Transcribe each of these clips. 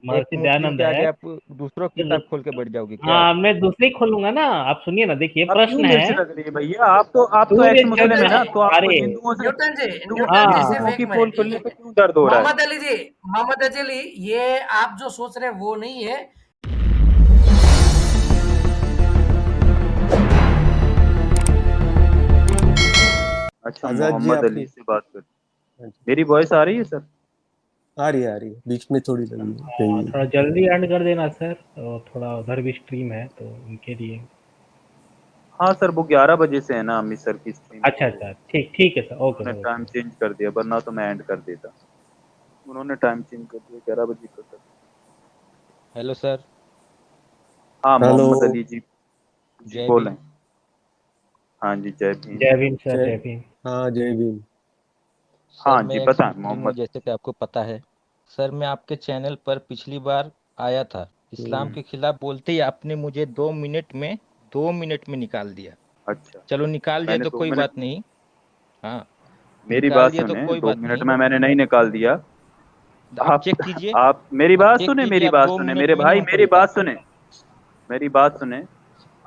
एक महर्षि मुस्लिम दयानंद के आगे है। आप दूसरों की किताब खोल के बैठ जाओगे क्या आप? हाँ, मैं दूसरी खोलूंगा ना। आप सुनिए ना, देखिए अब क्यों प्रश्न मिर्च है। लग रही है भैया? आप तो सूर्य एक्स मुस्लिम चंद्र है ना, तो आपको तारे। न्यूटन जी सिर्फ हाँ। हिंदुओं की एक पोल मिनट। खुलने पे क्यों दर्द हो रहा है? मोहम्मद अली जी, मोहम्मद अली, ये आप जो सोच रहे हैं वो नहीं है। अच्छा, आजाद जी मोहम्मद अली आपकी। से बात कर। हाँ जी, मेरी वॉइस आ रही है सर? आ रही है, बीच में थोड़ी लगी गई थोड़ा है। जल्दी एंड कर देना सर, और थोड़ा उधर भी स्ट्रीम है तो उनके लिए। हाँ सर, वो 11 बजे से है ना अमृतसर की स्ट्रीम, अच्छा तो अच्छा, ठीक ठीक है सर, ओके उन्होंने सर, टाइम ओके। चेंज कर दिया, वरना तो मैं एंड कर देता। उन्होंने टाइम चेंज कर दिया, 11 बजे का कर। Hello sir. हाँ हेलो। मोहम्मद अली जी। जी जय बोलें। भीम। हाँ जी, जय भीम। जय भीम सर, जय। जय भीम। हाँ, जय भीम। सर हाँ मैं जी एक्स बताएं मुस्लिम हूँ मोहम्मद। जैसे कि आपको पता है। सर मैं आपके चैनल पर पिछली बार आया था, इस्लाम हम्म, के खिलाफ बोलते ही आपने मुझे 2 मिनट में निकाल दिया। अच्छा, चलो निकाल दिया मैंने तो दो कोई मिनट बात नहीं। हाँ, मेरी निकाल बात दिया तो सुने, कोई दो बात मिनट नहीं। में मैंने नहीं निकाल दिया। आप आप चेक कीजिए। आप मेरी आप बात चेक सुने, कीजिए, मेरी आप बात दो सुने मिनट मेरे भाई, मिनिमम मेरी पड़ेगा। बात सुने, मेरी बात सुने।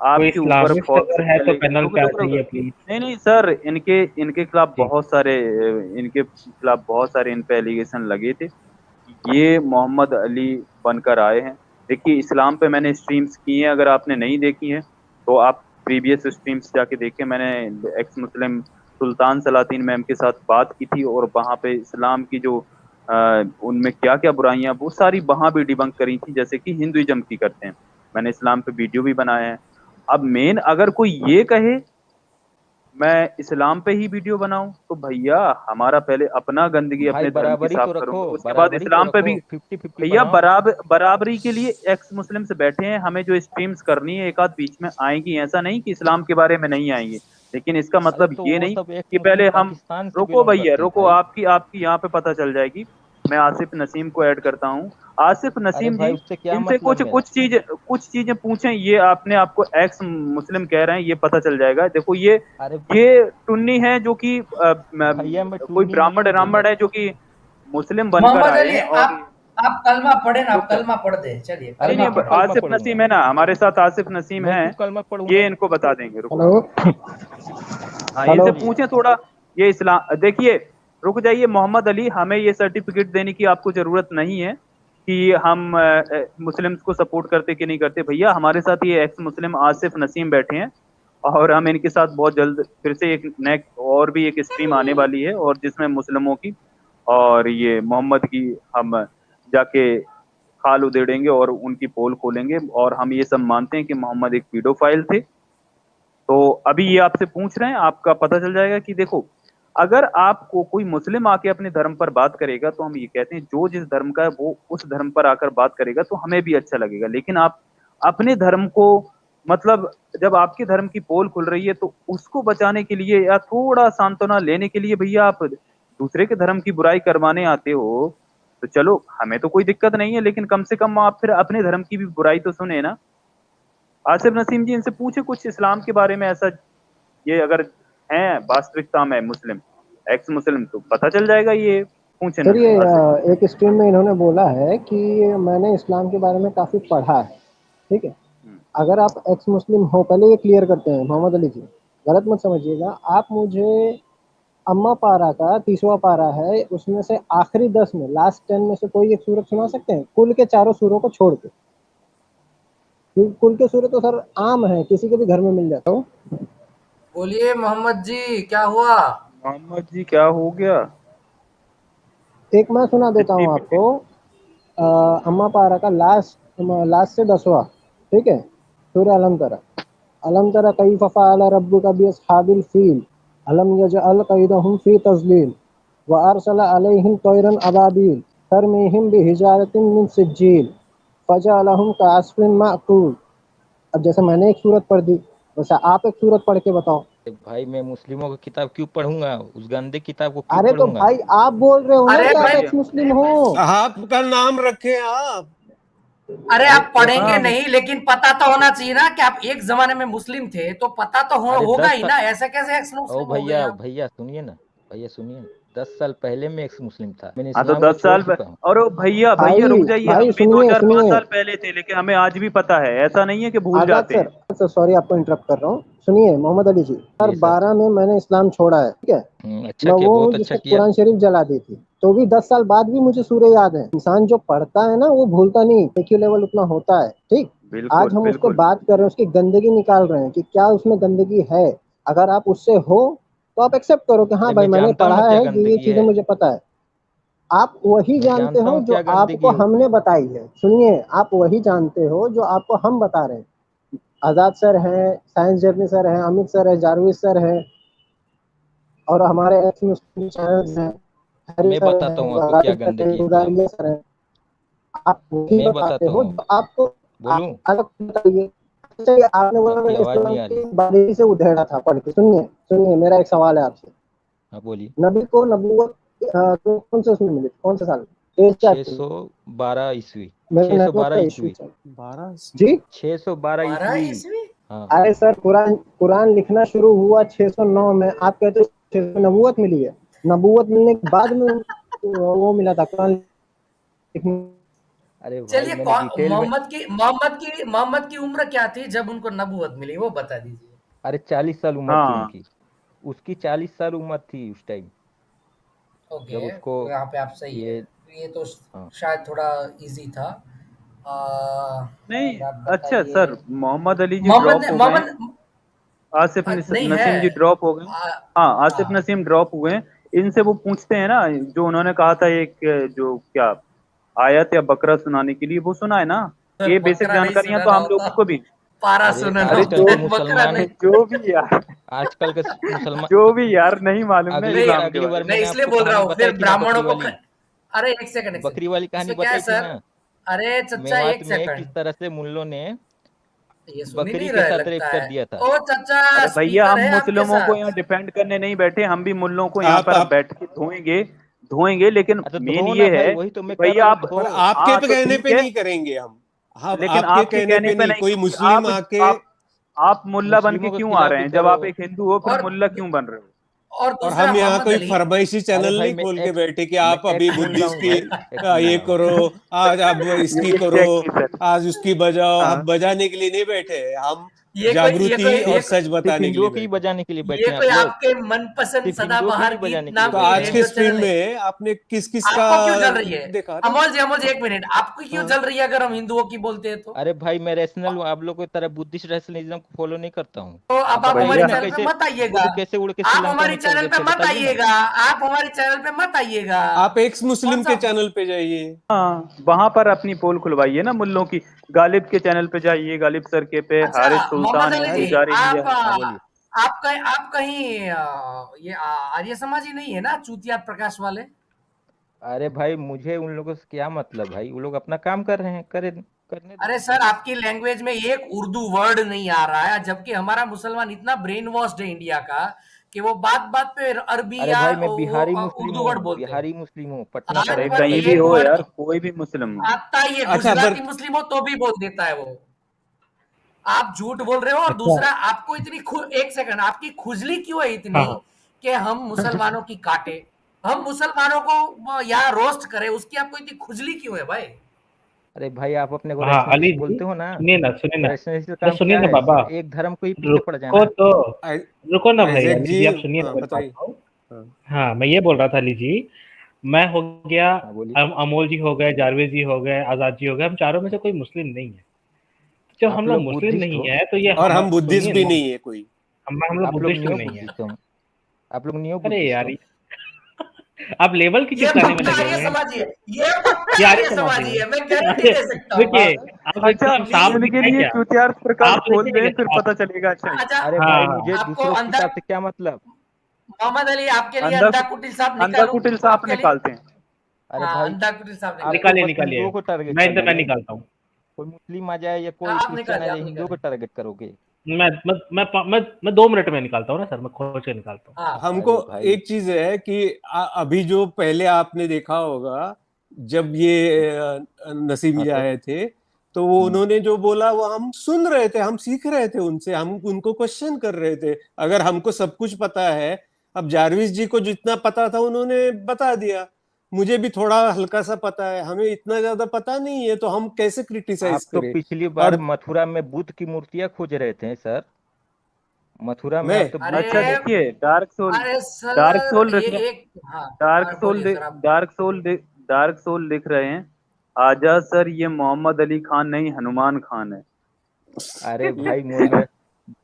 कोई आपके ऊपर इस्लामिस्ट फॉल्स अगर है तो पैनल रुक पे आ रुक रुक। जाइए प्लीज। नहीं नहीं सर, इनके इनके खिलाफ जी। बहुत सारे इनके खिलाफ बहुत सारे इन पे एलिगेशन लगे थे। ये मोहम्मद अली बनकर आए हैं। देखिए, इस्लाम पे मैंने स्ट्रीम्स की हैं, अगर आपने नहीं देखी हैं तो आप प्रीवियस स्ट्रीम्स जाके देखें। मैंने एक्स मुस्लिम सुल्तान सलातीन मैम के साथ बात की थी, और वहाँ पे इस्लाम की जो उनमें क्या क्या बुराइयां, वो सारी वहाँ भी डिबंक करी थी, जैसे कि हिंदुइज्म की करते हैं। मैंने इस्लाम पे वीडियो भी बनाया है। अब मेन अगर कोई ये कहे मैं इस्लाम पे ही वीडियो बनाऊं, तो भैया हमारा पहले अपना गंदगी भाई अपने धर्म की बराबरी साफ तो रखो, करूंगा, उसके बाद बराबरी तो इस्लाम पे रखो, भी। 50-50 भैया बनाओ। बराबरी के लिए एक्स मुस्लिम से बैठे हैं, हमें जो स्ट्रीम्स करनी है एक आध बीच में आएंगी, ऐसा नहीं कि इस्लाम के बारे में नहीं आएंगी। लेकिन इसका अरे मतलब तो ये वो नहीं सब एक कि मुस्लिम पहले हम। पाकिस्तान से रुको बिलोंग भैया करते हैं रुको, भाई। आपकी आपकी यहाँ पे पता चल जाएगी। मैं आसिफ नसीम को ऐड करता हूँ। आसिफ अरे नसीम भाई जी, उससे क्या इनसे मतलब कुछ मेरा। कुछ चीजें पूछें, ये आपने आपको एक्स मुस्लिम कह रहे हैं, ये पता चल जाएगा। देखो, अरे ये टुन्नी है जो कि भैया मैं कोई टुन्नी नहीं ब्राह्मण हूँ भैया। ब्राह्मण है जो कि मुस्लिम बनकर मोहम्मद आए अली, हैं, और आप कलमा पढ़े ना, आप रुक। कलमा पढ़ दे, चलिए अरे नहीं कलमा नहीं, मैं क्यों पढ़े। कलमा आसिफ पढ़ूंगा। नसीम है ना हमारे साथ, आसिफ नसीम मैं है। क्यों कलमा ये पढ़ूंगा। इनको बता देंगे, रुको। हेलो। हाँ, हेलो। इनसे बोलिए। पूछें थोड़ा। ये इस्लाम देखिए। रुक जाइए मोहम्मद अली, हमें ये सर्टिफिकेट देने की आपको जरूरत नहीं है कि हम मुस्लिम्स को सपोर्ट करते कि नहीं करते। भैया हमारे साथ ये एक्स मुस्लिम आसिफ नसीम बैठे हैं, और हम इनके साथ बहुत जल्द फिर से एक नेक्स्ट और भी एक स्ट्रीम आने वाली है, और जिसमें मुस्लिमों की और ये मोहम्मद की हम जाके खाल उधेड़ेंगे और उनकी पोल खोलेंगे। और हम ये सब मानते हैं कि मोहम्मद एक पीडोफाइल थे। तो अभी ये आपसे पूछ रहे हैं, आपका पता चल जाएगा कि देखो, अगर आपको कोई मुस्लिम आके अपने धर्म पर बात करेगा, तो हम ये कहते हैं जो जिस धर्म का है वो उस धर्म पर आकर बात करेगा तो हमें भी अच्छा लगेगा। लेकिन आप अपने धर्म को, मतलब जब आपके धर्म की पोल खुल रही है तो उसको बचाने के लिए या थोड़ा सांत्वना लेने के लिए भैया आप दूसरे के धर्म की बुराई करवाने आते हो, तो चलो हमें तो कोई दिक्कत नहीं है, लेकिन कम से कम आप फिर अपने धर्म की भी बुराई तो सुने ना। आसिफ नसीम जी, इनसे पूछे कुछ इस्लाम के बारे में, ऐसा ये अगर हैं वास्तविकता में मुस्लिम, एक्स मुस्लिम, तो पता चल जाएगा। ये पूछे ना सर ये आसिफ। एक स्ट्रीम में इन्होंने बोला है कि मैंने इस्लाम के बारे में काफ़ी पढ़ा है। ठीक है। हम्म, अगर आप एक्स मुस्लिम हो, पहले ये क्लियर करते हैं मोहम्मद अली जी, गलत मत समझिएगा आप मुझे। अम्मा पारा का 30वां पारा है, उसमें से आखिरी 10 में, लास्ट 10 में से कोई एक सूरत सुना सकते हैं, कुल के चारों सूरों को छोड़ के? कुल के सूरत तो सर आम है, किसी के भी घर में मिल जाता हो। बोलिए मोहम्मद जी, क्या हुआ? मोहम्मद जी क्या हो गया? एक मैं सुना देता चिट्ठी हूँ पिट्ठी। आपको। अम्मा पारा का लास्ट से 10वां। ठीक है। सूर्य अलम तरा। अलम तरा कई फ़फ़अल रब्बुका बिअस्हाबिल फील। अलम यजअल कैदहुम फी तज़लील। व अरसल अलैहिम तैरन अबाबील तरमीहिम बिहिजारतिन मिन सिज्जील फजअलहुम कअस्फिन माकूल। अब जैसे मैंने एक सूरत पढ़ दी, वैसे आप एक सूरत पढ़ के बताओ। भाई मैं मुस्लिमों की किताब क्यों पढ़ूंगा, उस गंदे किताब को क्यों अरे तो पढ़ूंगा। भाई आप बोल रहे हो ना अरे कि आप भाई, एक्स भैया। मुस्लिम हो। आपका नाम रखे आप। अरे अरे आप पढ़ेंगे हाँ नहीं, लेकिन पता तो होना चाहिए ना कि आप एक जमाने में मुस्लिम थे, तो पता तो अरे होगा दस ही साल ना, ऐसे कैसे एक्स ओ मुस्लिम हो गए भैया आप? भैया सुनिए ना, भैया सुनिए ना। 10 साल पहले मैं एक्स मुस्लिम था, मैंने हाँ तो इस्लाम को 10 साल छोड़ चुका हूँ। और भैया भाई रुक जाइए, हम भाई भी सुनिए 2005 सुनिए साल पहले थे, लेकिन हमें आज भी पता है, ऐसा नहीं है कि भूल आजाद जाते हैं। सर सॉरी आपको इंटरप्ट कर रहा हूँ, सुनिए मोहम्मद अली जी, सर जी सर। 12 में मैंने इस्लाम छोड़ा है, ठीक है। अच्छा मैं किया, वो हूँ बहुत जिसने अच्छा किया। कुरान शरीफ जला दी थी, तो भी 10 साल बाद भी मुझे सूरह याद है। इंसान जो पढ़ता है ना वो भूलता नहीं, IQ लेवल उतना होता है, ठीक। बिल्कुल आज हम उसको बिल्कुल। बात कर रहे हैं, उसकी गंदगी निकाल रहे हैं कि क्या उसमें गंदगी है। अगर आप उससे हो तो आप एक्सेप्ट करो कि हाँ अरे भाई मैं मैंने जानता हूँ ना पढ़ा क्या है, ये गंदगी चीजें है, मुझे पता है। आप वही मैं जानते जानता हो हूँ जो क्या गंदगी आपको है हमने उसमें। बताई है। सुनिए, आप वही जानते हो जो आपको हम बता रहे हैं। आजाद सर हैं, साइंस जर्नी सर हैं, अमित सर है, जारविस सर हैं, और हमारे एक्स मुस्लिम चैनल्स हैं, हैरी मैं सर बताता हैं, हूँ आपको क्या गालिब सर हैं, गंदगी है इस्लाम गुजारिया में। सर हैं। आप वही मैं बताते बताता हो हूँ जो आपको, आपको बोलूँ? अलग बताइए। चलिए, आपने बोला आपकी मैंने आवाज़ इस्लाम नहीं आ रही। की बारीकी से उधेड़ा था पढ़ के। सुनिए सुनिए, मेरा एक सवाल है आपसे। हाँ बोलिए। नबी को नबूवत कौन से उसमें मिली, कौन से साल? डेट क्या थी? 612 ईस्वी। मेरे नेटवर्क 612 का इशू ईस्वी। चल 12 जी। 612 12 ईस्वी। ईस्वी। हाँ। अरे सर, कुरान कुरान लिखना शुरू हुआ 609 में, आप कहते हो 600 नबूवत मिली है। नबूवत मिलने के बाद में वो मिला था कुरान लिखने। अरे भाई चलिए मैंने डिटेल में, मोहम्मद की उम्र क्या थी जब उनको नबूवत मिली, वो बता दीजिए। अरे 40 साल उम्र थी हाँ उनकी। उसकी 40 साल उम्र थी उस टाइम ओके, जब उसको तो यहाँ पे आप सही है। ये, ये तो हाँ। शायद थोड़ा इजी था। नहीं। और आप अच्छा बताइए। सर, मोहम्मद अली जी मोहम्मद ड्रॉप हो गए, मोहम्मद आसिफ नहीं है। नसीम जी ड्रॉप हो गए। आ, हाँ आसिफ हाँ, नसीम ड्रॉप हुए हैं। इनसे वो पूछते हैं ना, जो उन्होंने कहा था एक जो क्या आयत या बकरा सुनाने के लिए, वो सुना है ना? सर ये बेसिक बकरा नहीं जानकारियां तो सुनाना हम होता, लोगों को भी। पारा अरे सुनाना अरे आजकल होता जो के है, बकरा मुसलमान, नहीं। जो भी यार, आजकल के मुसलमान, जो भी यार नहीं मालूम ना अगली नहीं बार इस्लाम के अगली बारे बार में। नहीं, मैंने इसलिए आपको बोल रहा कहानी हूँ बताई फिर थी ना, ब्राह्मणों बकरी को वाली। अरे एक सेकंड, एक बकरी सेकंड। वाली कहानी इसमें क्या है बताई थी सर? ना, अरे चचा मेवात एक में किस सेकंड, तरह से मुल्लों ने ये सुन ही बकरी नहीं के रहे साथ रेप लगता कर है। दिया था। ओ चचा, अरे भैया, स्पीकर हम है आपके मुस्लिमों को यहाँ साथ। डिफेंड करने नहीं बैठे, हम भी मुल्लों को यहाँ पर आप बैठ के धोएंगे धोएंगे, लेकिन अच्छा मेन धो ना ये भाई, है वही तो कि मैं कर भैया रहा हूँ, आप। धो। पर आपके हाँ पे तो कहने ठीक पे है, नहीं करेंगे हम लेकिन आपके आपके कहने कहने पे पे नहीं, नहीं, कोई क्योंकि मुस्लिम आके आप मुल्ला बन के मुस्लिमों के क्यों आ खिलाफ रहे भी हैं? जब खड़े आप हो। एक हिंदू हो, फिर और मुल्ला क्यों बन रहे हो? और और दूसरा हम यहाँ मोहम्मद कोई अली। फरमाइशी अरे चैनल भाई नहीं खोल के बैठे कि मैं आप अभी एक्स मुल्ला बुद्धिस्ट हूँ की भाई, एक्स मुल्ला ये हूँ। करो, आज आप इसकी ये करो, एग्जैक्टली सर। आज उसकी बजाओ। हाँ हम बजाने के लिए नहीं बैठे हैं, हम ये कोई ये जागृति कोई और ये सच सिर्फ बताने के लिए हिंदुओं की ही बैठे हैं। बजाने के लिए बैठे ये हैं कोई आप लोग, आपके मनपसंद सिर्फ हिंदुओं की सदाबहार ही गीत बजाने के लिए नाम तो की बैठे हैं आज आप। के रेडियो स्ट्रीम चैनल है। में आपने किस किस का आपको क्यों जल रही है? देखा ना? अमोल जी एक मिनट, आपको क्यों हाँ। जल रही है अगर हम हिंदुओं की बोलते हैं तो? अरे भाई मैं रैशनल हूँ, आप लोग की तरह बुद्धिस्ट रैशनलिज्म को फॉलो नहीं करता हूँ। तो आप अब आप बताइए हमारी भैया ना चैनल पे कैसे मत आइएगा। बुद्ध कैसे उड़ के आप श्रीलंका हमारी में चल चैनल गए पे थे, मत बताइए ना। आइएगा। आप हमारी चैनल पे मत आइएगा। आप एक्स कौन मुस्लिम सा? के चैनल पे जाइए। हाँ, वहां पर अपनी पोल खुलवाइए ना मुल्लों की। गालिब के चैनल पे जाइए, गालिब सर के पे अच्छा हारिस मोहम्मद सुल्तान है, अली जी, अरे गुजारिया आप है। हाँ बोलिए। आप कहीं ये आर्य समाजी नहीं है ना, चूतिया प्रकाश वाले? अरे भाई मुझे उन लोगों से क्या मतलब भाई, वो लोग अपना काम कर रहे हैं, करने दो अरे उनको। सर, आपकी लैंग्वेज में एक उर्दू वर्ड नहीं आ रहा है, जबकि हमारा मुसलमान इतना ब्रेन वॉश्ड है इंडिया का कि वो बात बात पे अरबी अरे या भाई मैं बिहारी मुस्लिम उर्दू वर्ड हूँ, बोलते हैं। बिहारी मुस्लिम हूँ, पटना का अरे आज रहने पर कहीं वाला भी एक हो बिहारी। यार, वर्ड कोई भी मुस्लिम। आता ही है, अच्छा पर गुजराती मुस्लिम हो तो भी बोल देता है वो। आप झूठ बोल रहे हो। और अच्छा। दूसरा, आपको इतनी एक सेकंड, आपकी खुजली क्यों है हाँ इतनी हाँ। कि हम मुसलमानों की काटे, हम मुसलमानों को यहाँ रोस्ट करें, उसकी आपको इतनी खुजली क्यों है भाई? अरे भाई आप अपने को हाँ अली रैशनलिस्ट जी, बोलते हो ना, सुनिए ना, रैशनलिस्ट का अरे काम सुनिए क्या ना है, बाबा, सिर्फ एक धर्म को ही पीछे पड़ रुको जाना। तो, रुको ना भाई आइजैक अली जी, जी, आप सुनिए ना हाँ मेरी बात बताइए। को। हाँ हाँ, मैं ये बोल रहा था अली जी, मैं हो गया, हाँ बोलिए। अमोल जी हो गए, जारवेद जी हो गए, आजाद जी हो गए, हम चारों में से कोई मुस्लिम नहीं है। जब हम आप लोग लोग मुस्लिम बुद्धिस्ट नहीं हो, है तो ये और हम, हम बुद्धिस्ट सुनिए भी ना, नहीं है कोई। हम लोग आप लोग बुद्धिस्ट भी नियो नहीं है। बुद्धिस्ट हो, आप लोग नियो अरे बुद्धिस्ट यार, हो। आप लेवल की ये चिपकाने में पक्का लगे आर्य हुए हैं। समाजी है, ये पक्का ये आर्य आर्य समाजी समाजी है। है, मैं गारंटी अरे दे सकता हूँ। देखिए, आप अच्छा, एक सांप इनके दिखा है लिए क्या? चुतियार्थ प्रकाश आप खोल देखिए दें, फिर क्या पता सांप? चलेगा। अच्छा, अच्छा, अरे भाई हाँ मुझे आपको दूसरों की अंधा किताब से क्या मतलब। मोहम्मद अली, आपके लिए अंधा अंधा कुटिल साहब अंधा निकालूं कुटिल सांप आपके लिए? निकालते हैं। अरे हाँ, भाई अंधा कुटिल साहब आप निकालिए। तो निकालिए बस निकालिए, हिंदुओं को टारगेट मैं कर मैं रहे हो, निकालता हूँ। कोई मुस्लिम आ जाए या कोई आप क्रिश्चियन आ निकालिए, जाए, आप हिंदुओं को निकालिए। टारगेट करोगे। मैं 2 मिनट में निकालता हूँ ना सर, मैं खोज के निकालता हूँ। हाँ, हमको अरे भाई एक चीज है कि अभी जो पहले आपने देखा होगा, जब ये नसीम हाँ जी सर। आए थे, तो वो हम्म। उन्होंने जो बोला वो हम सुन रहे थे, हम सीख रहे थे उनसे, हम उनको क्वेश्चन कर रहे थे। अगर हमको सब कुछ पता है अब जारविस जी को जितना पता था उन्होंने बता दिया, मुझे भी थोड़ा हल्का सा पता है, हमें इतना ज्यादा पता नहीं है, तो हम कैसे आप क्रिटिसाइज तो करें। पिछली बार और मथुरा में बुद्ध की मूर्तियां खोज रहे थे सर। मथुरा में मैं आप तो बुद्ध अच्छा अरे देखिए, अरे डार्क सर सोल ये रख एक, हाँ डार्क हाँ सोल बोलिए सर आप। डार्क सोल लिख रहे हैं। आजा सर, ये मोहम्मद अली खान नहीं, हनुमान खान है। अरे भाई मुझे,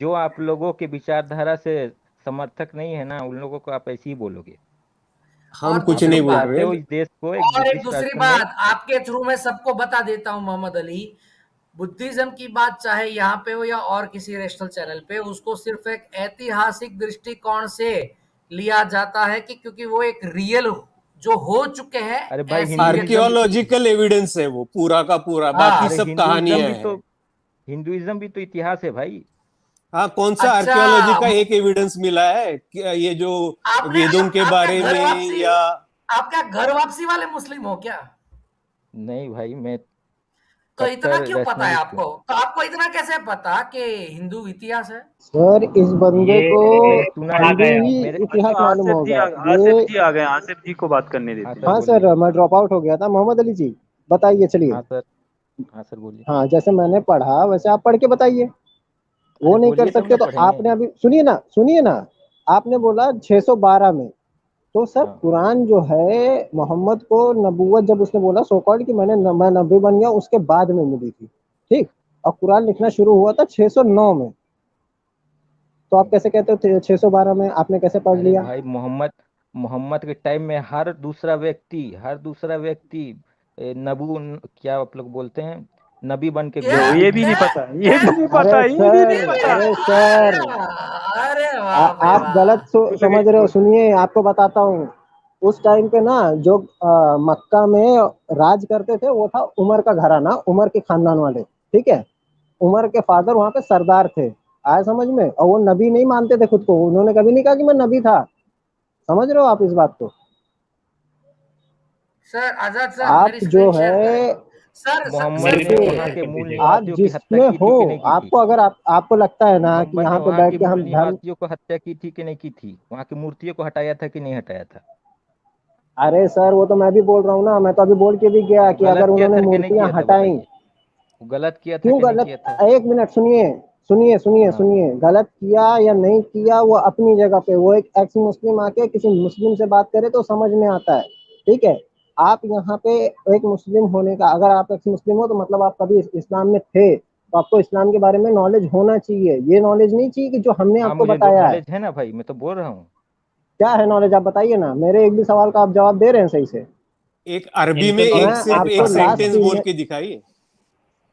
जो आप लोगों के विचारधारा से समर्थक नहीं है ना, उन लोगों को आप ऐसे ही बोलोगे। हम और कुछ आप दूसरी नहीं लोग बोल बात, चाहते रहे। हो इस देश को एक और एक बुद्धिस्ट दूसरी राष्ट्र में। बात आपके थ्रू मैं सबको बता देता हूं, मोहम्मद अली, बुद्धिज्म की बात चाहे यहाँ पे हो या और किसी नेशनल चैनल पे, उसको सिर्फ एक ऐतिहासिक दृष्टिकोण से लिया जाता है कि क्योंकि वो एक रियल जो हो चुके हैं अरे भाई ऐसी हिंदुइज्म, व्यक्ति। आर्कियोलॉजिकल एविडेंस है वो पूरा का पूरा, बाकी हाँ अरे सब हिंदुइज्म कहानियां भी तो, हैं। हिंदुइज्म भी तो इतिहास है भाई। हाँ, कौन सा अच्छा, आर्कियोलॉजी का एक एविडेंस मिला है कि ये जो आपने वेदों के आप क्या बारे घर में वापसी, या आप क्या घर वापसी वाले मुस्लिम हो क्या? नहीं भाई, मैं तो इतना कट्टर क्यों पता है रैशनलिस्ट हूँ। आपको? तो आपको इतना कैसे पता कि हिंदू इतिहास है? सर इस बंदे को ये मैंने सुना आ है हिंदू गए ही हम। मेरे। इतिहास मालूम होगा ये। आसिफ जी आ गए, आसिफ जी को बात करने हाँ देते सर हैं। हाँ बोलिए। सर, मैं ड्रॉप आउट हो गया था। मोहम्मद अली जी बताइए, चलिए। हाँ सर। हाँ सर बोलिए। हाँ, जैसे मैंने पढ़ा वैसे आप पढ़ के बताइए। वो अरे नहीं कर बोलिए तब सकते ना तो पढ़ेंगे। आपने अभी सुनिए ना, सुनिए ना। आपने बोला 612 में, तो सर हाँ कुरान जो है मोहम्मद को नबूवत जब उसने बोला सो कॉल्ड कि मैं नबी बन गया, उसके बाद में मिली थी, ठीक। और कुरान लिखना शुरू हुआ था 609 में। तो आप कैसे कहते हो 612 में? आपने कैसे पढ़ अरे लिया? भाई मोहम्मद, मोहम्मद के टाइम में हर दूसरा व्यक्ति क्या आप लोग बोलते हैं, नबी बन के देखो, घूम ये रहे भी थे। नहीं पता, ये भी नहीं पता, अरे ये भी नहीं सर, पता। अरे अरे सर, वाह, अरे बाप रे आप गलत वाह। समझ रहे हो। सुनिए, आपको बताता हूँ। उस टाइम पे ना जो मक्का में राज करते थे वो था उमर का घराना, उमर के खानदान वाले, ठीक है। उमर के फादर वहां पे सरदार थे, आया समझ में। और वो नबी नहीं मानते थे खुद को, उन्होंने कभी नहीं कहा कि मैं नबी था। समझ रहे हो आप इस बात को? सर आजाद सर आप मेरी जो स्क्रीन शेयर करें। है, मोहम्मद मेरी ने स्क्रीन वहाँ सुनिए, शेयर के कर मूल दीजिए। आप निवासियों की हत्या जिसमें की हो, थी कि नहीं की थी। आपको अगर आपको लगता है ना कि मोहम्मद ने यहाँ पे वहाँ बैठ के के मूल हम धर्म, निवासियों को हत्या की थी कि नहीं की थी, वहाँ की मूर्तियों को हटाया था कि नहीं हटाया था। अरे सर वो तो मैं भी बोल रहा हूँ ना, मैं तो अभी बोल के भी गया वो कि गलत अगर किया उन्होंने था कि नहीं मूर्तियां किया था हटाई। बताइए। वो गलत किया था क्यों कि नहीं गलत? किया था। एक मिनट सुनिए, सुनिए सुनिए हाँ सुनिए। गलत किया या नहीं किया वो अपनी जगह पे, वो एक एक्स मुस्लिम आके किसी मुस्लिम से बात करे तो समझ में आता है, ठीक है। आप यहाँ पे एक मुस्लिम होने का, अगर आप एक्स मुस्लिम हो तो मतलब आप कभी इस्लाम में थे, तो आपको इस्लाम के बारे में नॉलेज होना चाहिए। ये नॉलेज नहीं चाहिए कि जो हमने हाँ आपको मुझे बताया है। नॉलेज है ना भाई, मैं तो बोल रहा हूँ। क्या है नॉलेज? आप बताइए ना, मेरे एक भी सवाल का आप जवाब दे रहे हैं सही से। एक अरबी में इनको मैं एक नॉलेज मैं सिर्फ एक आपको दिखाता हूँ लास्ट सेंटेंस इनको। बोल में, के दिखाइए।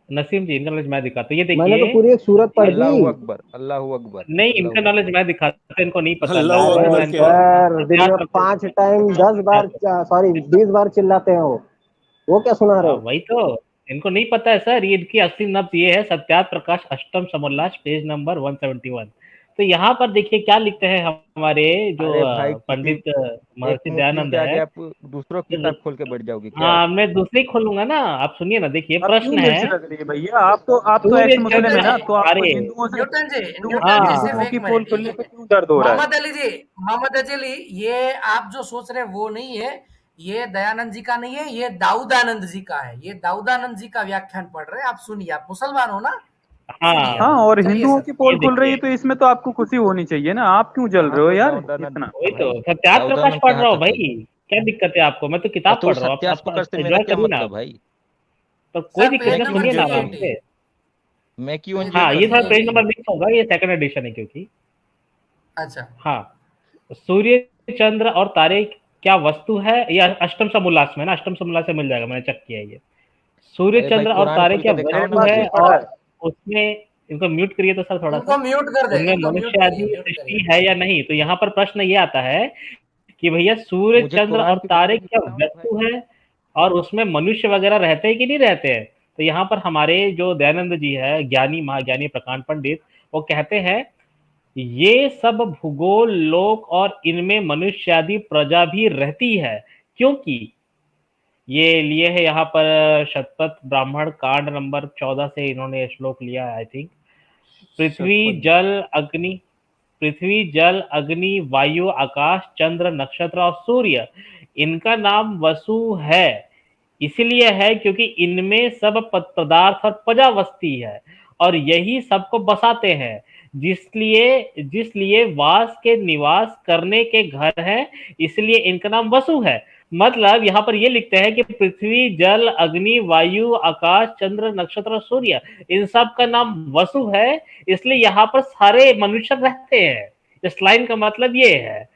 नसीम जी, इनका नॉलेज मैं दिखाता हूँ, ये मैंने तो देखिए। पूरी एक सूरत पढ़ दी। अल्लाह अकबर, अल्लाह अकबर, नहीं, इनका अल्लाह नॉलेज अकबर। मैं दिखाता हूँ, इनको नहीं पता अल्लाह अल्लाह अकबर। अरे अकबर मैं क्या इनको है? सर, दिन में सत्यात रख 5 देता टाइम हूँ, 10 बार, सॉरी 20 बार चिल्लाते हैं वो क्या सुना रहे हाँ हो? वही तो, इनको नहीं पता है सर। ये इनकी असली नब्ज ये है, सत्यात प्रकाश अष्टम समोल्लास, पेज नंबर 171। तो यहाँ पर देखिए क्या लिखते हैं हमारे जो अरे भाई किसी पंडित एक महर्षि मुस्लिम दयानंद के आगे है। आप दूसरों की किताब खोल के बैठ जाओगे क्या। हाँ, मैं दूसरी खोलूंगा ना, आप सुनिए ना। देखिए अब क्यों प्रश्न मिर्च है, लग रही है भैया? आप तो सूर्य एक्स मुस्लिम चंद्र है न्यूटन ना, जी, तो आपको तारे। न्यूटन जी हाँ हिंदुओं सिर्फ की एक पोल मिनट, खुलने पे क्यों दर्द हो रहा है? मोहम्मद अली, ये आप जो सोच रहे हैं वो नहीं है, ये दयानंद जी का नहीं है, ये दाऊदानंद जी का है। ये दाऊदानंद जी का व्याख्यान पढ़ रहे हैं। आप सुनिए, आप मुसलमान हो ना, सुनिए हाँ, हाँ, अभी, और चलिए हिंदुओं सर। की ये पोल खुल रही है देखिए, तो इसमें तो आपको खुशी होनी चाहिए ना। आप क्यों जल कहाँ रहे हो पर यार दाऊदानंद इतना? था वही तो भाई। सत्यात प्रकाश दाऊदानंद पढ़ कहाँ रहा हूँ था भाई। भाई। क्या दिक्कत है आपको? मैं तो किताब तो पढ़ उस रहा हूँ, सत्यास आप पकड़ से मेरा एंजॉय क्या करिए ना मतलब आप। भाई। तो कोई सर दिक्कत पेज नहीं, नंबर सुनिए ना आराम 380, से। मैं क्यों पेज एंजॉय हाँ, नंबर ये करूंगा सर पेज भाई। 380। नंबर मिक्स होगा, ये सेकंड एडिशन है क्योंकि। अच्छा, हाँ, सूर्य चंद्र और तारे क्या वस्तु है? या अष्टम समोल्लास में ना, अष्टम समोल्लास से मिल जाएगा, मैंने चेक किया है ये। सूर्य अरे भाई चंद्र और कुरान तारे खोल क्या के दिखाओ मेरे ना वस्तु पास है? भी मुझे। पड़ा और है। उसमें, इनको म्यूट करिए तो सर थोड़ा इनको सा। म्यूट कर दे, उनमें इनको म्यूट मनुष्य करिए, आदि म्यूट सृष्टि करिए। है या नहीं? तो यहाँ पर प्रश्न ये आता है कि भैया सूर्य मुझे चंद्र कुरान और की तारे गवाही भी क्या बताओ ना वस्तु भाई। है? और उसमें मनुष्य वगैरह रहते हैं कि नहीं रहते हैं? तो यहाँ पर हमारे जो दयानंद जी है, ज्ञानी महाज्ञानी प्रकांड पंडित, वो कहते हैं ये सब भूगोल लोक और इनमें मनुष्य आदि प्रजा भी रहती है, क्योंकि ये लिए है यहाँ पर शतपथ ब्राह्मण कांड नंबर 14 से इन्होंने श्लोक लिया है, आई थिंक। पृथ्वी शतपथ। जल अग्नि, पृथ्वी, जल, अग्नि, वायु, आकाश, चंद्र, नक्षत्र और सूर्य, इनका नाम वसु है। इसलिए है क्योंकि इनमें सब पदार्थ और प्रजावस्ती है और यही सबको बसाते हैं, जिसलिए जिसलिए वास के निवास करने के घर है, इसलिए इनका नाम वसु है। मतलब यहाँ पर ये लिखते हैं कि पृथ्वी, जल, अग्नि, वायु, आकाश, चंद्र, नक्षत्र और सूर्य, इन सब का नाम वसु है, इसलिए यहाँ पर सारे मनुष्य रहते हैं। इस लाइन का मतलब ये है,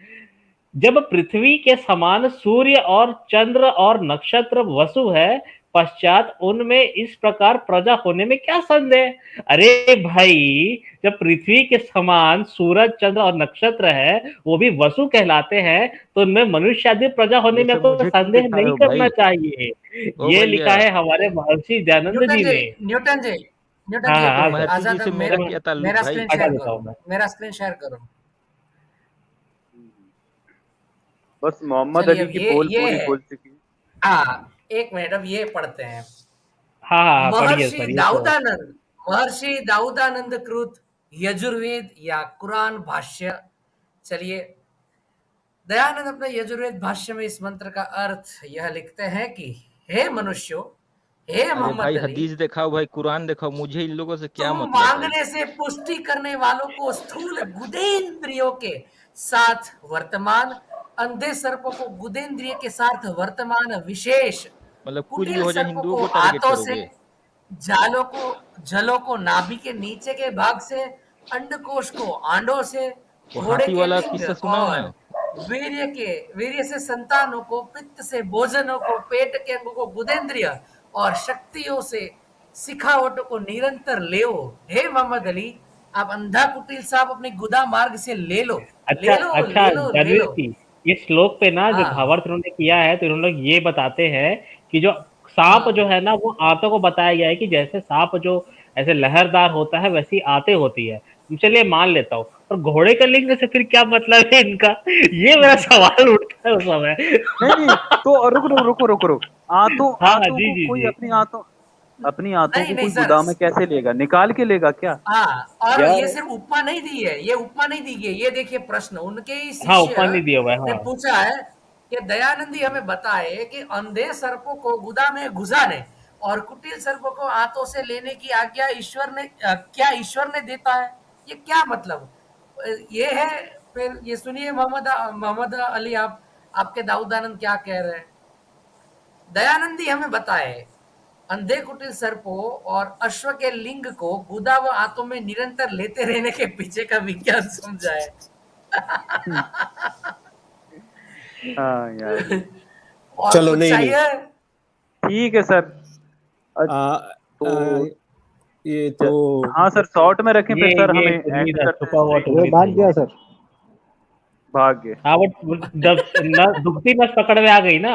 जब पृथ्वी के समान सूर्य और चंद्र और नक्षत्र वसु है, पश्चात उनमें इस प्रकार प्रजा होने में क्या संदेह। अरे भाई, जब पृथ्वी के समान सूरज, चंद्र और नक्षत्र है, वो भी वसु कहलाते हैं, तो उनमें मनुष्य आदि प्रजा होने ये में सब कोई मुझे क्यों संदेह दिखा रहे नहीं हो करना भाई? चाहिए। ओ ये भैया, लिखा है हमारे महर्षि दयानंद न्यूटन जी जी, ने। न्यूटन जी, न्यूटन हाँ जी, एक हाँ, तो मिनट, महर्षि जी आजाद, से मेरा क्या ताल्लुक मेरा भाई? स्क्रीन हटा शेयर देता करो, हूँ मैं। मेरा स्क्रीन शेयर करो। बस मोहम्मद चलिए, अली अब की ये पोल ये पूरी है। खुल चुकी है। हाँ, एक मिनट, अब ये पढ़ते हैं। हाँ हाँ हाँ, पढ़िए महर्षि पढ़िए तो। दाऊदानंद, महर्षि दाऊदानंद कृत यजुर्वेद या कुरान भाष्य। चलिए, दयानंद अपने यजुर्वेद भाष्य में इस मंत्र का अर्थ यह लिखते हैं कि हे मनुष्यों, हे अरे मोहम्मद भाई, अली, हदीस दिखाओ भाई, कुरान दिखाओ, मुझे इन लोगों से क्या तुम मतलब भाई? मांगने से पुष्टि करने वालों को स्थूल गुदेंद्रियों के साथ वर्तमान, अंधे सर्पों को गुदेंद्रिय के साथ वर्तमान विशेष, मतलब कुछ भी कुटिल हो जाए सर्पों हिंदुओं को को टारगेट आंतों से, करोगे? जलों को नाभि के नीचे के भाग से, अंडकोश को आंडों से, वो घोड़े हाथी के वाला लिंग किस्सा सुनाओ और ना। वीर्य से संतानों को, पित्त से भोजनों को, पेट के अंगों को गुदेंद्रिय और शक्तियों से सिखावटों को निरंतर ले। हे मोहम्मद अली, आप अंधा कुटिल साहब अपने गुदा मार्ग से ले लो, अच्छा ले लो, अच्छा, ले लो, ले जानवीर लो। जी, इस श्लोक पे ना जो हाँ, भावार्थ उन्होंने किया है, तो इन्होंने ये बताते हैं कि जो सांप जो हाँ, है ना, वो आंतों को बताया गया है कि जैसे सांप जो ऐसे लहरदार होता है, वैसी आंतें होती है। चलिए मान लेता हूँ, और घोड़े का लिंग से फिर क्या मतलब है इनका? ये मेरा सवाल उठता है उस समय। नहीं नहीं, तो रुको रुको रुको रुको रुको। आंतों हाँ हाँ, आंतों जी को जी कोई जी। अपनी आंतों नहीं को नहीं कोई सर। गुदाम में कैसे लेगा? निकाल के लेगा क्या हाँ, और ये यार? सिर्फ उपमा नहीं दी है, ये उपमा नहीं दी गई। ये देखिए, प्रश्न उनके ही हाँ, शिष्य ऊपर नहीं दिया हुआ है, ने हाँ। पूछा है कि दयानंदी हमें बताए कि अंधे सर्पों को गुदा में घुसाने और कुटिल सर्पों को हाथों से लेने की आज्ञा ईश्वर ने क्या ईश्वर ने देता है? ये क्या मतलब? ये है। फिर ये सुनिए, मोहम्मद मोहम्मद अली, आप आपके दाऊदानंद क्या कह रहे हैं। दयानंदी हमें बताए, अंधे कुटिल सर्पों और अश्व के लिंग को गुदा व हाथों में निरंतर लेते रहने के पीछे का विज्ञान समझाए। हाँ यार, और चलो, कुछ नहीं नहीं, चाहिए? ठीक है सर। आ, आ, तो ये ज- तो हाँ सर, शॉर्ट में रखें फिर सर, ये हमें टुन्नी एंड था, करते हैं छुपा हुआ स्ट्रीम। वो टुन्नी था भाग ये। गया सर। भाग्य। हाँ, वो दुखती नस पकड़ में आ गई ना,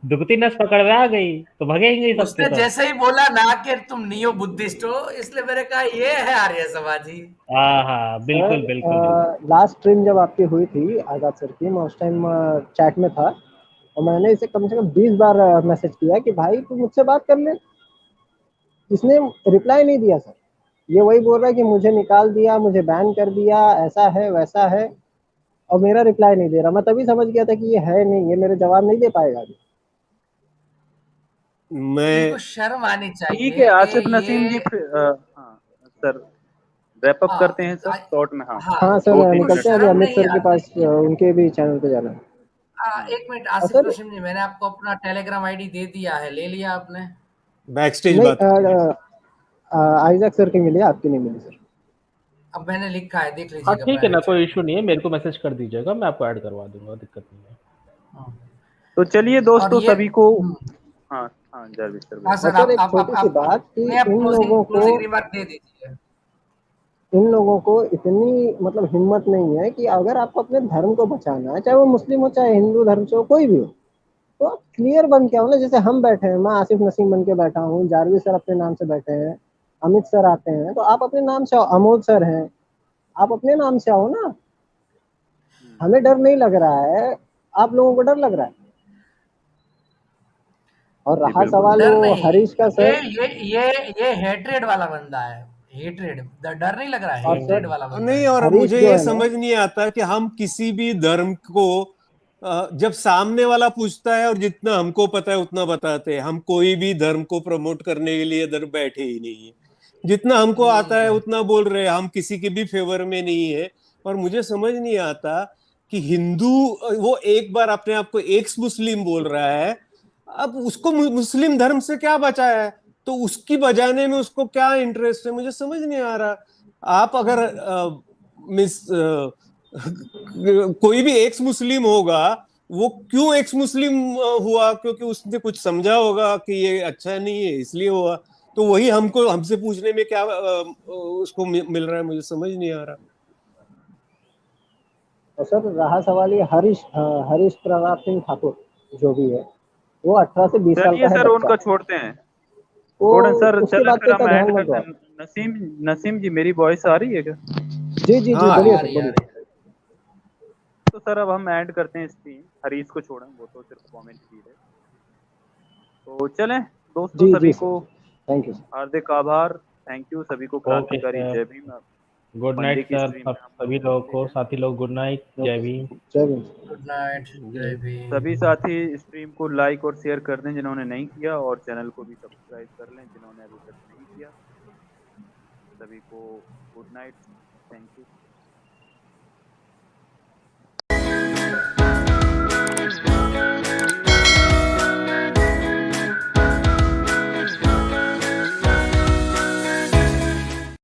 दुखती नस पकड़ में आ गई, तो भगेंगे ही सबके उसने सब। जैसे ही बोला ना कि तुम नियो बुद्धिस्ट हो, इसलिए मैंने कहा ये है आर्य समाजी। हाँ हाँ, बिल्कुल बिल्कुल बिल्कुल। सर लास्ट स्ट्रीम जब आपकी हुई थी आजाद सर की, मैं उस टाइम चैट में था और मैंने इसे कम से कम 20 बार मैसेज किया कि भाई तू मुझसे बात कर ले। इसने रिप्लाई नहीं दिया सर। ये वही बोल रहा है कि मुझे निकाल दिया, मुझे बैन कर दिया, ऐसा है वैसा है, और मेरा रिप्लाई नहीं दे रहा। मैं तभी समझ गया था कि ये है नहीं, ये मेरे जवाब नहीं दे पाएगा अभी। मैं इनको शर्म आनी ठीक है चाहिए कि आसिफ नसीम जी, ये। फिर हाँ सर, रैप अप करते हैं सर हाँ, शॉर्ट में। हाँ, हाँ, हाँ दो सर, तीन इनको मिनट निकलते हैं, अभी शर्म अमित नहीं सर के पास आती। उनके भी चैनल पे जाना है। हाँ, एक मिनट, और आसिफ सर रशीम जी, मैंने आपको अपना टेलीग्राम आईडी दे दिया है, ले लिया आपने? बैक स्टेज नहीं, बात कीजिए। आइजैक सर की मिली, आपकी नहीं मिली सर। अब मैंने लिखा है, देख हाँ लीजिएगा ठीक है ना, प्राइवेट कोई चैट इशू नहीं है, मेरे को मैसेज कर दीजिएगा, मैं आपको ऐड करवा दूंगा, दिक्कत नहीं है। में। तो चलिए और दोस्तों ये सभी को। हाँ हाँ, जारविद सर हाँ बोलिए। और सर, सर आप एक आप आप छोटी सी आप बात कि नहीं, आप इन लोगों को क्लोजिंग रिमार्क दे दीजिए। इन लोगों को इतनी मतलब हिम्मत नहीं है कि अगर आपको अपने धर्म को बचाना है, चाहे वो मुस्लिम हो चाहे हिंदू धर्म से हो, कोई भी हो, तो आप क्लियर बन के आओ ना। जैसे हम बैठे हैं, मैं आसिफ नसीम बन के बैठा हूँ, जारवी सर अपने नाम से बैठे हैं, अमित सर आते हैं, तो आप अपने नाम से आओ। अमोद सर हैं, आप अपने नाम से आओ ना। हमें डर नहीं लग रहा है, आप लोगों को डर लग रहा है। और जी रहा बिल्कुल। सवाल डर वो नहीं, हरीश का ये सर, ये ये ये हेट्रेड वाला बंदा है। हेट्रेड, डर नहीं लग रहा है, और हेट्रेड सर वाला बंदा नहीं, है। और हरीश मुझे जो ये है ना, समझ नहीं आता कि हम किसी भी धर्म को जब सामने वाला पूछता है और जितना हमको पता है उतना बताते हैं, हम कोई भी धर्म को प्रमोट करने के लिए इधर बैठे ही नहीं है। जितना हमको आता है उतना बोल रहे हैं, हम किसी के भी फेवर में नहीं है। और मुझे समझ नहीं आता कि हिंदू, वो एक बार अपने आप को एक्स मुस्लिम बोल रहा है, अब उसको मुस्लिम धर्म से क्या बचा है? तो उसकी बजाने में उसको क्या इंटरेस्ट है, मुझे समझ नहीं आ रहा। आप अगर कोई भी एक्स मुस्लिम होगा, वो क्यों एक्स मुस्लिम हुआ? क्योंकि उसने कुछ समझा होगा कि ये अच्छा नहीं है, इसलिए हुआ। तो वही हमसे पूछने में क्या उसको मिल रहा है, मुझे समझ नहीं आ रहा। और सर रहा सवाल ये हरीश प्रताप सिंह ठाकुर जो भी है, वो 18 से 20 साल चलिए का है सर, बच्चा। उनका छोड़ते हैं, वो छोड़ें सर, उसके चलें बात फिर पे हम इतना एंड ध्यान मत करते दो हैं। नसीम नसीम जी, मेरी वॉइस आ रही है क्या? जी जी जी, हाँ, बोलिए आ सर, रही है, आ बोलिए। रही है। तो सर अब हम ऐड करते हैं स्ट्रीम, हरीश को छोड़ें, वो तो सिर्फ कमेंट की रहे। तो चलें दोस्तों, जी सभी जी को सर, थैंक यू सर। हार्दिक आभार, थैंक यू सभी को, ओके क्रांतिकारी सर, जय भीम। गुड मंडे नाइट की सर, स्ट्रीम में हम लोग सभी लोगों मिलते को, हैं। साथी लोग, गुड नाइट, जय ओके भीम। सर, जय भीम। गुड नाइट, जय भीम। सभी साथी स्ट्रीम को लाइक और शेयर कर दें जिन्होंने नहीं किया, और चैनल को भी सब्सक्राइब कर लें जिन्होंने अभी तक नहीं किया। सभी को गुड नाइट, थैंक यू।